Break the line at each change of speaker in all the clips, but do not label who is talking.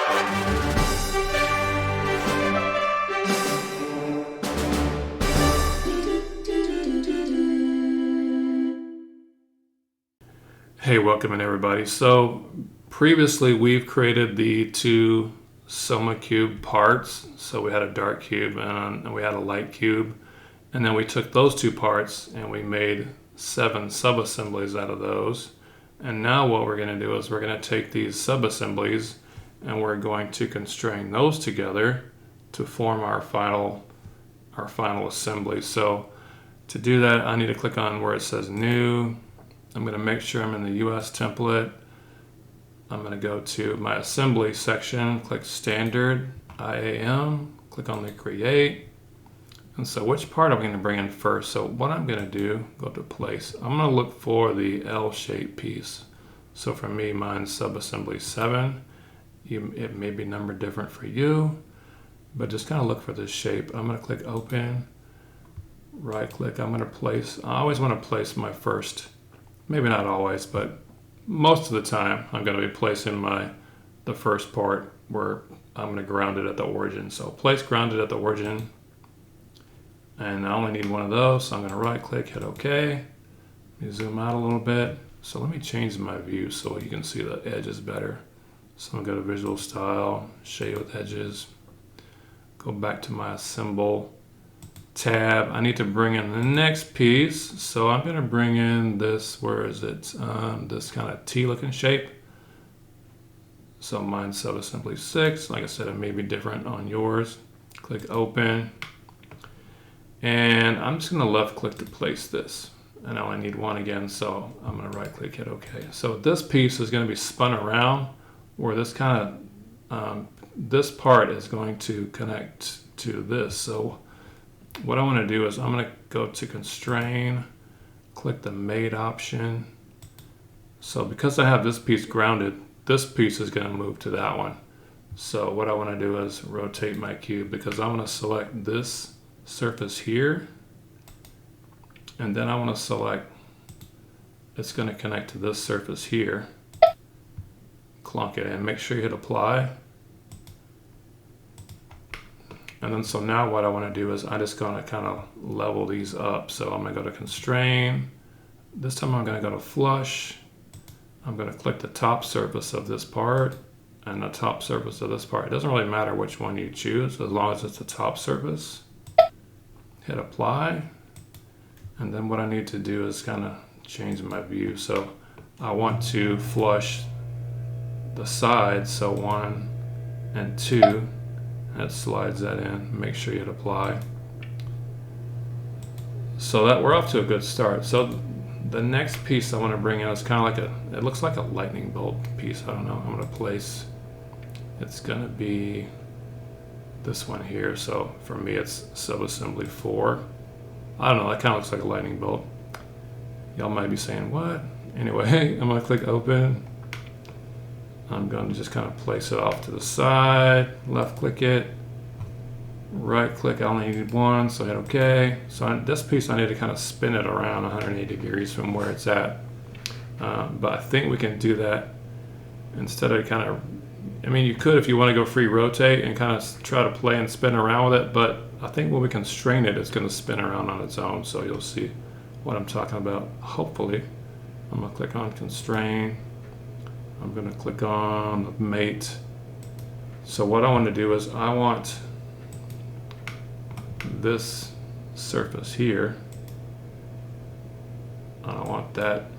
Hey, welcome in everybody. So previously we've created the two Soma Cube parts. So we had a dark cube and we had a light cube. And then we took those two parts and we made 7 sub-assemblies out of those. And now what we're going to do is we're going to take these sub-assemblies and we're going to constrain those together to form our final assembly. So to do that, I need to click on where it says New. I'm going to make sure I'm in the US template. I'm going to go to my assembly section, click Standard, IAM, click on the Create. And so which part are we going to bring in first? So what I'm going to do, go to Place. I'm going to look for the L-shaped piece. So for me, mine's sub-assembly 7. It may be numbered different for you, but just kind of look for this shape. I'm going to click Open, right click. I'm going to place, I always want to place my first, maybe not always, but most of the time I'm going to be placing the first part where I'm going to ground it at the origin. So place grounded at the origin, and I only need one of those, so I'm going to right click, hit OK. Let me zoom out a little bit. So let me change my view so you can see the edges better. So I'm going to go to Visual Style, Shade with Edges, go back to my Assemble tab. I need to bring in the next piece, so I'm going to bring in this, where is it, this kind of T looking shape. So mine's sub-assembly 6. Like I said, it may be different on yours. Click Open, and I'm just going to left click to place this, and I only need one again, so I'm going to right click, hit OK. So this piece is going to be spun around where this kind of this part is going to connect to this. So what I want to do is I'm going to go to Constrain, click the Mate option. So because I have this piece grounded, this piece is going to move to that one. So what I want to do is rotate my cube, because I want to select this surface here, and then I want to select, it's going to connect to this surface here. Clunk it in, make sure you hit Apply. And then so now what I want to do is I just going to kind of level these up. So I'm going to go to Constrain. This time I'm going to go to Flush. I'm going to click the top surface of this part and the top surface of this part. It doesn't really matter which one you choose as long as it's the top surface. Hit Apply. And then what I need to do is kind of change my view. So I want to flush the sides, so 1 and 2. That slides that in. Make sure you hit Apply. So that we're off to a good start. So the next piece I want to bring in is kind of like it looks like a lightning bolt piece. I don't know. I'm going to place, it's going to be this one here. So for me, it's sub-assembly 4. I don't know. That kind of looks like a lightning bolt. Y'all might be saying, what? Anyway, I'm going to click Open. I'm going to just kind of place it off to the side, left click it, right click, I only need one, so hit OK. So this piece I need to kind of spin it around 180 degrees from where it's at. But I think we can do that instead of kind of, I mean, you could if you want to go free rotate and kind of try to play and spin around with it, but I think when we constrain it, it's going to spin around on its own, so you'll see what I'm talking about, hopefully. I'm going to click on Constrain. I'm going to click on the Mate. So what I want to do is I want this surface here. I want that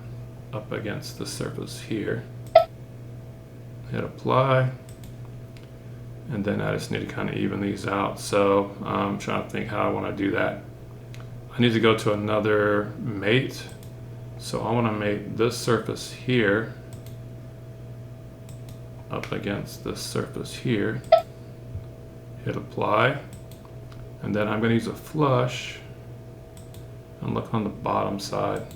up against the surface here. Hit Apply. And then I just need to kind of even these out. So I'm trying to think how I want to do that. I need to go to another Mate. So I want to mate this surface here up against this surface here. Hit Apply. And then I'm going to use a flush and look on the bottom side.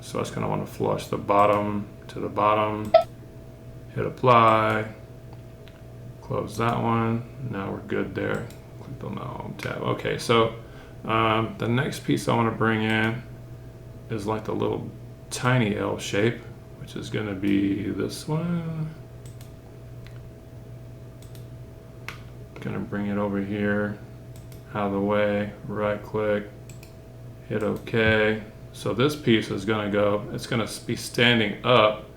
So I just kind of want to flush the bottom to the bottom. Hit Apply. Close that one. Now we're good there. Click on the Home tab. Okay, so the next piece I want to bring in is like the little tiny L shape, which is going to be this one. Gonna bring it over here, out of the way, right click, hit OK. So this piece is gonna go, it's gonna be standing up,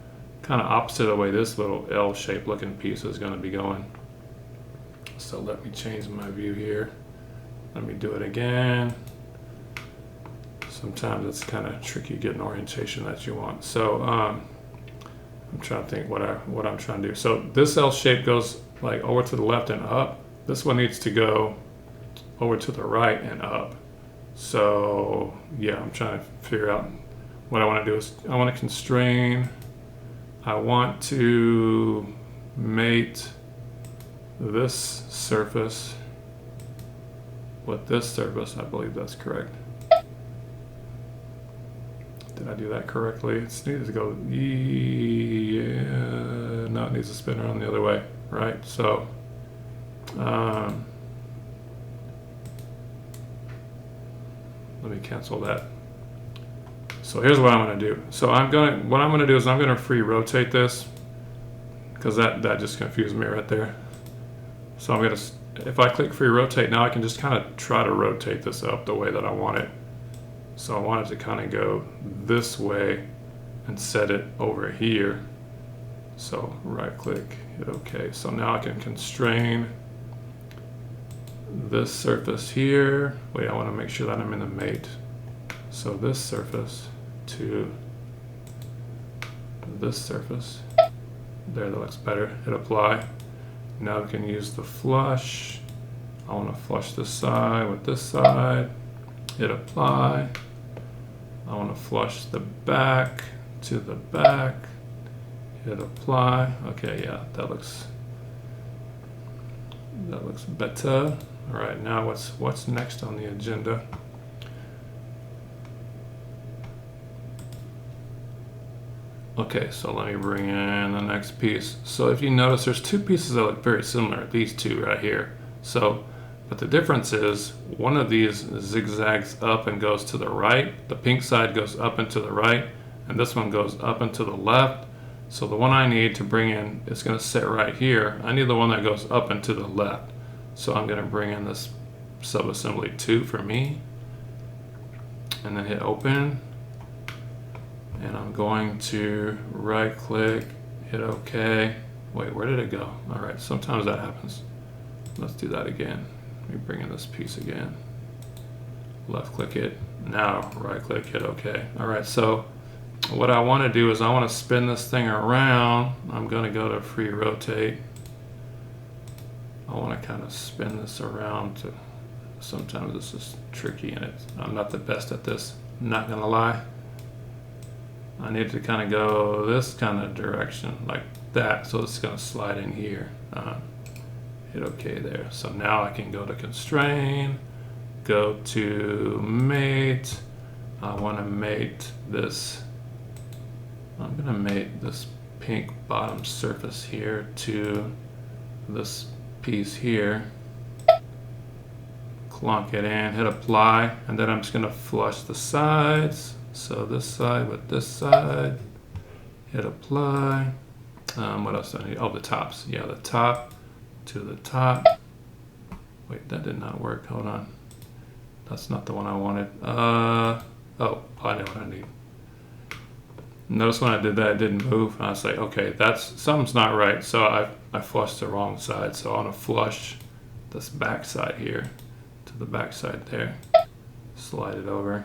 kind of opposite of the way this little L-shaped looking piece is gonna be going. So let me change my view here. Let me do it again. Sometimes it's kind of tricky getting orientation that you want. So I'm trying to think what I'm trying to do. So this L shape goes like over to the left and up. This one needs to go over to the right and up. So yeah, I'm trying to figure out what I want to do is I want to constrain. I want to mate this surface with this surface. I believe that's correct. Did I do that correctly? It needs to go, yeah, no, it needs to spin around the other way, right? So, let me cancel that. So here's what I'm gonna do. So what I'm gonna do is I'm gonna free rotate this, because that just confused me right there. So I'm gonna, if I click free rotate, now I can just kind of try to rotate this up the way that I want it. So I want it to kind of go this way and set it over here. So right click, hit OK. So now I can constrain this surface here. Wait, I want to make sure that I'm in the mate. So this surface to this surface. There, that looks better. Hit apply. Now we can use the flush. I want to flush this side with this side. Hit apply. I want to flush the back to the back. Hit apply. Okay, yeah, that looks better. All right, now what's next on the agenda? Okay, so let me bring in the next piece. So if you notice, there's two pieces that look very similar, these two right here. So, but the difference is one of these zigzags up and goes to the right. The pink side goes up and to the right, and this one goes up and to the left. So the one I need to bring in is gonna sit right here. I need the one that goes up and to the left. So I'm gonna bring in this sub-assembly 2 for me, and then hit open. And I'm going to right click, hit OK. Wait, where did it go? All right, sometimes that happens. Let's do that again. Let me bring in this piece again. Left click it. Now right click, hit OK. All right, so what I want to do is I want to spin this thing around. I'm going to go to free rotate. I want to kind of spin this around to, sometimes this is tricky and I'm not the best at this, I'm not going to lie. I need to kind of go this kind of direction like that, so it's going to slide in here. Hit OK there. So now I can go to constrain, go to mate. I want to mate this. I'm going to mate this pink bottom surface here to this piece here. Clunk it in, hit apply, and then I'm just going to flush the sides. So this side with this side, hit apply. What else do I need? Oh, the tops. Yeah, the top to the top. Wait, that did not work. Hold on. That's not the one I wanted. Oh, I know what I need. Notice when I did that, it didn't move. I was like, okay, something's not right. So I flushed the wrong side. So I want to flush this back side here to the back side there. Slide it over.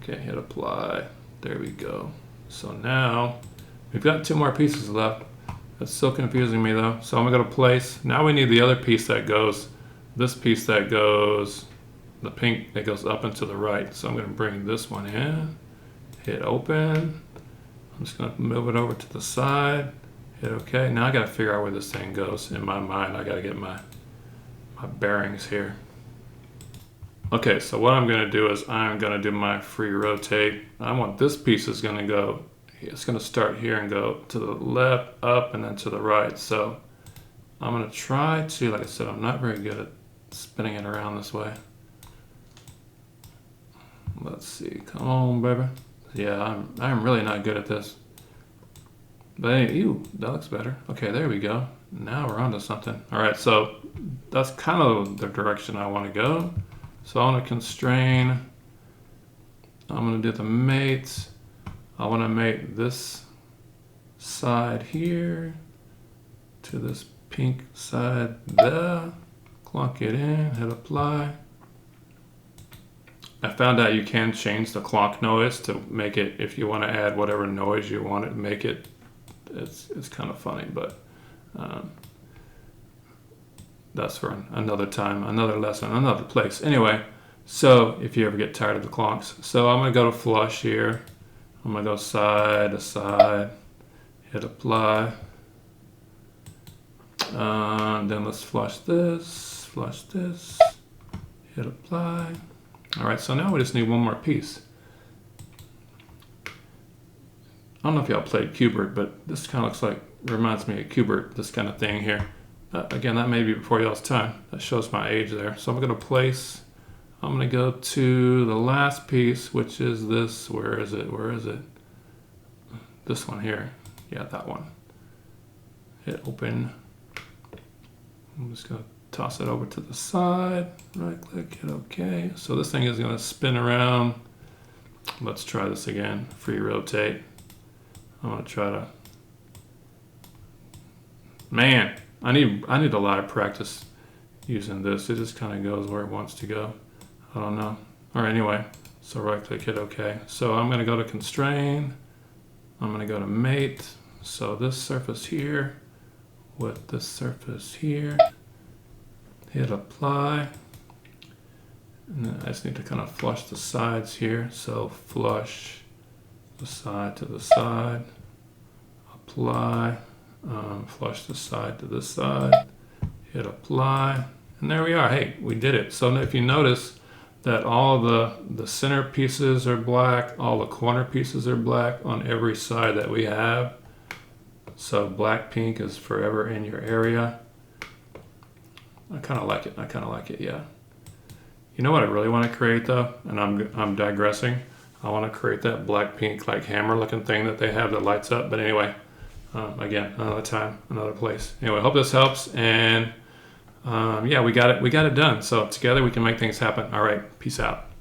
Okay, hit apply. There we go. So now we've got 2 more pieces left. That's still confusing me though. So I'm gonna go to place. Now we need the other piece that goes, this piece that goes, the pink that goes up and to the right. So I'm gonna bring this one in, hit open. I'm just gonna move it over to the side, hit OK. Now I gotta figure out where this thing goes. In my mind, I gotta get my bearings here. Okay, so what I'm gonna do is I'm gonna do my free rotate. I want this piece is gonna go, it's gonna start here and go to the left, up, and then to the right. So I'm gonna try to, like I said, I'm not very good at spinning it around this way. Let's see, come on, baby. Yeah, I'm really not good at this. But ew, that looks better. Okay, there we go. Now we're on to something. All right, so that's kind of the direction I want to go. So I want to constrain. I'm going to do the mates. I want to mate this side here to this pink side there. Clunk it in, hit apply. I found out you can change the clonk noise to make it, if you want to add whatever noise you want it to make it. It's kind of funny, but that's for another time, another lesson, another place. Anyway, so if you ever get tired of the clonks. So I'm going to go to flush here. I'm going to go side to side, hit apply. Then let's flush this, hit apply. All right, so now we just need one more piece. I don't know if y'all played Qbert, but this kind of looks like, reminds me of Qbert, this kind of thing here. Again, that may be before y'all's time. That shows my age there. So I'm gonna place, I'm gonna go to the last piece, which is this, where is it? This one here, yeah, that one. Hit open. I'm just gonna toss it over to the side, right click, hit OK. So this thing is gonna spin around. Let's try this again, free rotate. I'm gonna try to, man, I need a lot of practice using this. It just kind of goes where it wants to go. I don't know. All right, anyway, so right click, hit OK. So I'm gonna go to constrain. I'm gonna go to mate. So this surface here with this surface here. Hit apply, and then I just need to kind of flush the sides here. So flush the side to the side, apply, flush the side to this side, hit apply, and there we are. Hey, we did it. So if you notice that all the center pieces are black, all the corner pieces are black on every side that we have. So black pink is forever in your area. I kind of like it, yeah. You know what I really want to create though, and I'm digressing. I want to create that black pink like hammer looking thing that they have that lights up. But anyway, again, another time, another place. Anyway, hope this helps, and yeah, we got it done. So together we can make things happen. All right, peace out.